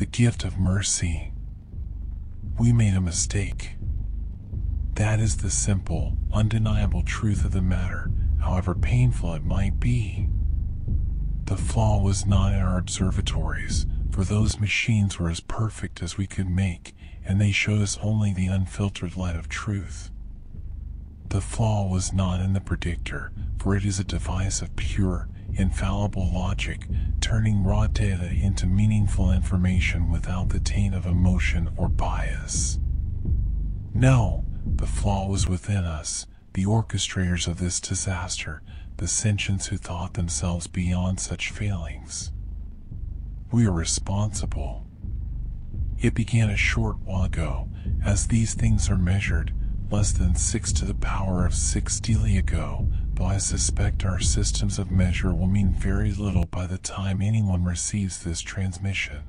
The gift of mercy. We made a mistake. That is the simple, undeniable truth of the matter, however painful it might be. The flaw was not in our observatories, for those machines were as perfect as we could make, and they showed us only the unfiltered light of truth. The flaw was not in the predictor, for it is a device of pure, infallible logic, turning raw data into meaningful information without the taint of emotion or bias. No, the flaw was within us, the orchestrators of this disaster, the sentients who thought themselves beyond such failings. We are responsible. It began a short while ago, as these things are measured, less than 6 to the power of 6 steli ago, though I suspect our systems of measure will mean very little by the time anyone receives this transmission.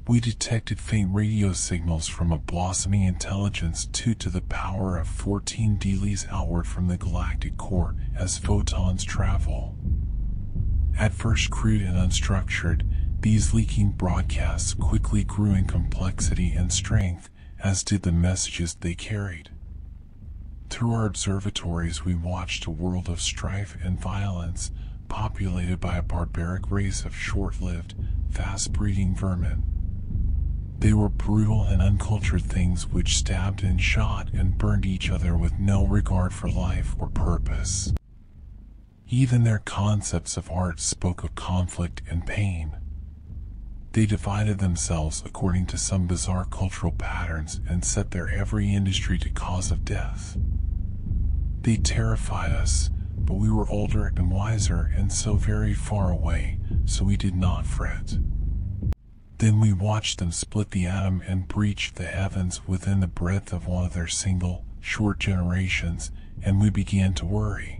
We detected faint radio signals from a blossoming intelligence 2 to the power of 14 delis outward from the galactic core as photons travel. At first crude and unstructured, these leaking broadcasts quickly grew in complexity and strength, as did the messages they carried. Through our observatories we watched a world of strife and violence, populated by a barbaric race of short-lived, fast-breeding vermin. They were brutal and uncultured things which stabbed and shot and burned each other with no regard for life or purpose. Even their concepts of art spoke of conflict and pain. They divided themselves according to some bizarre cultural patterns and set their every industry to cause of death. They terrified us, but we were older and wiser and so very far away, so we did not fret. Then we watched them split the atom and breach the heavens within the breadth of one of their single, short generations, and we began to worry.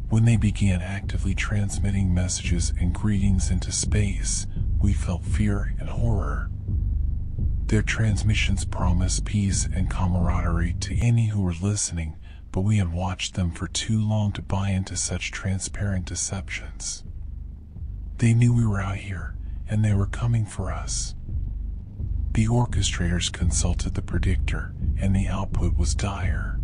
When they began actively transmitting messages and greetings into space, we felt fear and horror. Their transmissions promised peace and camaraderie to any who were listening, but we had watched them for too long to buy into such transparent deceptions. They knew we were out here, and they were coming for us. The orchestrators consulted the predictor, and the output was dire.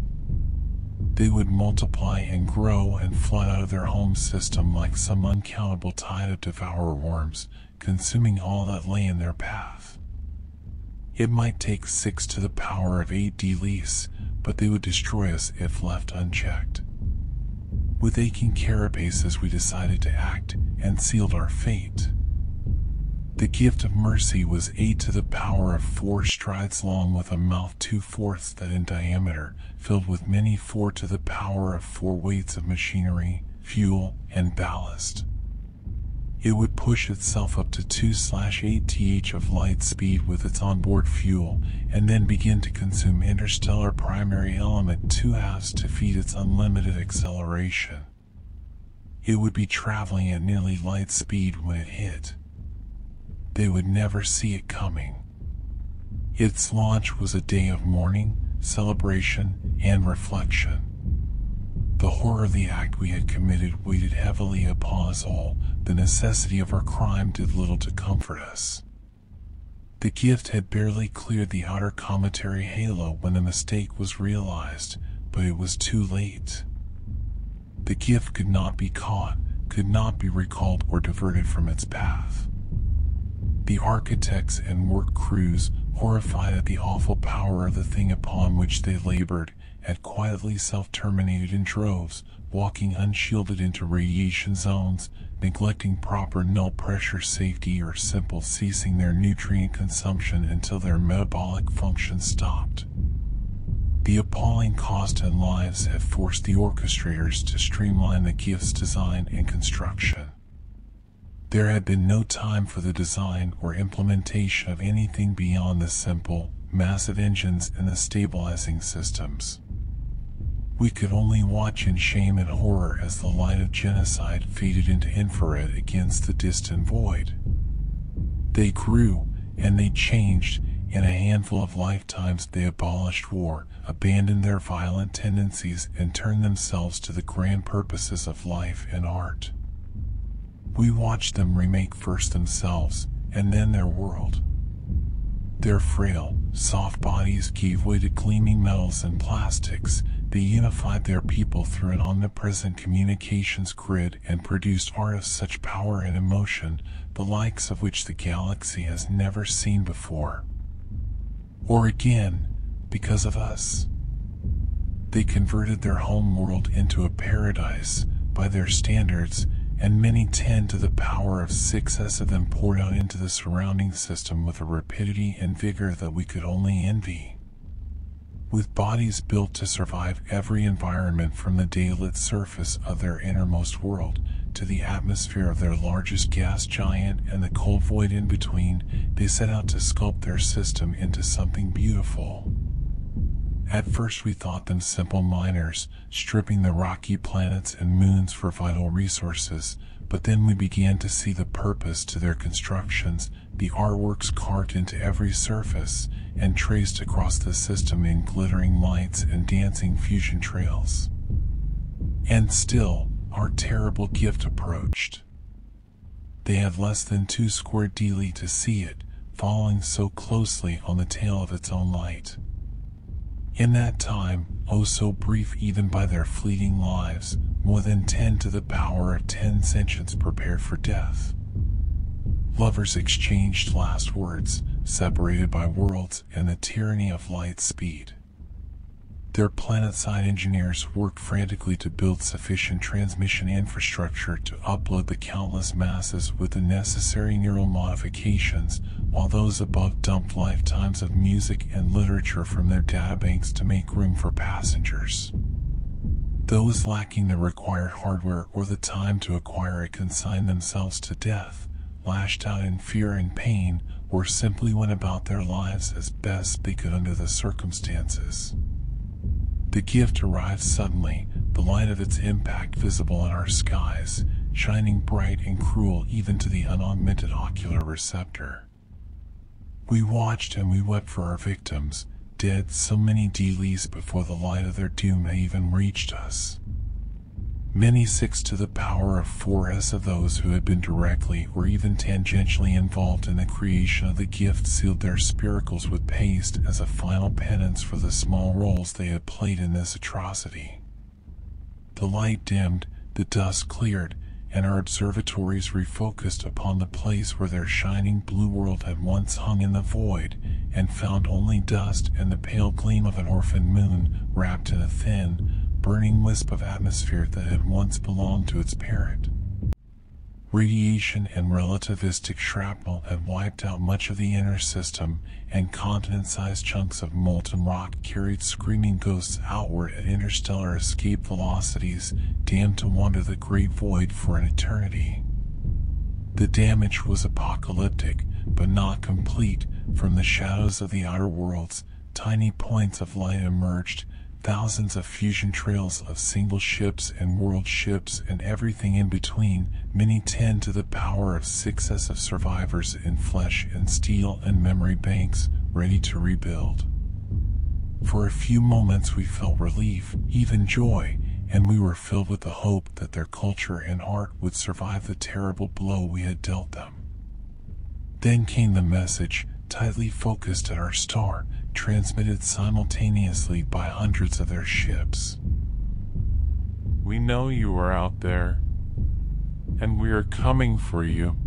They would multiply and grow and flood out of their home system like some uncountable tide of devourer worms, consuming all that lay in their path. It might take 6 to the power of 8 delis, but they would destroy us if left unchecked. With aching carapaces we decided to act and sealed our fate. The gift of mercy was 8 to the power of 4 strides long with a mouth 2/4 that in diameter, filled with many 4 to the power of 4 weights of machinery, fuel, and ballast. It would push itself up to 2/8 th of light speed with its onboard fuel, and then begin to consume interstellar primary element 2/2 to feed its unlimited acceleration. It would be traveling at nearly light speed when it hit. They would never see it coming. Its launch was a day of mourning, celebration, and reflection. The horror of the act we had committed weighed heavily upon us all. The necessity of our crime did little to comfort us. The gift had barely cleared the outer cometary halo when the mistake was realized, but it was too late. The gift could not be caught, could not be recalled or diverted from its path. The architects and work crews, horrified at the awful power of the thing upon which they labored, had quietly self-terminated in droves, walking unshielded into radiation zones, neglecting proper null-pressure safety or simple ceasing their nutrient consumption until their metabolic function stopped. The appalling cost and lives have forced the orchestrators to streamline the gift's design and construction. There had been no time for the design or implementation of anything beyond the simple, massive engines and the stabilizing systems. We could only watch in shame and horror as the light of genocide faded into infrared against the distant void. They grew, and they changed. In a handful of lifetimes they abolished war, abandoned their violent tendencies, and turned themselves to the grand purposes of life and art. We watched them remake first themselves, and then their world. Their frail, soft bodies gave way to gleaming metals and plastics. They unified their people through an omnipresent communications grid and produced art of such power and emotion, the likes of which the galaxy has never seen before. Or again, because of us. They converted their home world into a paradise by their standards, and many 10 to the power of 6s of them poured out into the surrounding system with a rapidity and vigor that we could only envy. With bodies built to survive every environment from the daylit surface of their innermost world to the atmosphere of their largest gas giant and the cold void in between, they set out to sculpt their system into something beautiful. At first we thought them simple miners, stripping the rocky planets and moons for vital resources, but then we began to see the purpose to their constructions, the artworks carved into every surface, and traced across the system in glittering lights and dancing fusion trails. And still, our terrible gift approached. They had less than 2 square daily to see it, following so closely on the tail of its own light. In that time, oh so brief even by their fleeting lives, more than 10 to the power of 10 sentients prepared for death. Lovers exchanged last words, separated by worlds and the tyranny of light speed. Their planet-side engineers worked frantically to build sufficient transmission infrastructure to upload the countless masses with the necessary neural modifications, while those above dumped lifetimes of music and literature from their databanks to make room for passengers. Those lacking the required hardware or the time to acquire it consigned themselves to death, lashed out in fear and pain, or simply went about their lives as best they could under the circumstances. The gift arrived suddenly, the light of its impact visible in our skies, shining bright and cruel even to the unaugmented ocular receptor. We watched and we wept for our victims, dead so many dailies before the light of their doom had even reached us. Many 6 to the power of 4s of those who had been directly or even tangentially involved in the creation of the gift sealed their spiracles with paste as a final penance for the small roles they had played in this atrocity. The light dimmed, the dust cleared, and our observatories refocused upon the place where their shining blue world had once hung in the void, and found only dust and the pale gleam of an orphaned moon wrapped in a thin, burning wisp of atmosphere that had once belonged to its parent. Radiation and relativistic shrapnel had wiped out much of the inner system, and continent-sized chunks of molten rock carried screaming ghosts outward at interstellar escape velocities, damned to wander the great void for an eternity. The damage was apocalyptic, but not complete. From the shadows of the outer worlds, tiny points of light emerged, thousands of fusion trails of single ships and world ships and everything in between, many 10 to the power of 6s of survivors in flesh and steel and memory banks, ready to rebuild. For a few moments we felt relief, even joy, and we were filled with the hope that their culture and art would survive the terrible blow we had dealt them. Then came the message, tightly focused at our star, transmitted simultaneously by hundreds of their ships. We know you are out there, and we are coming for you.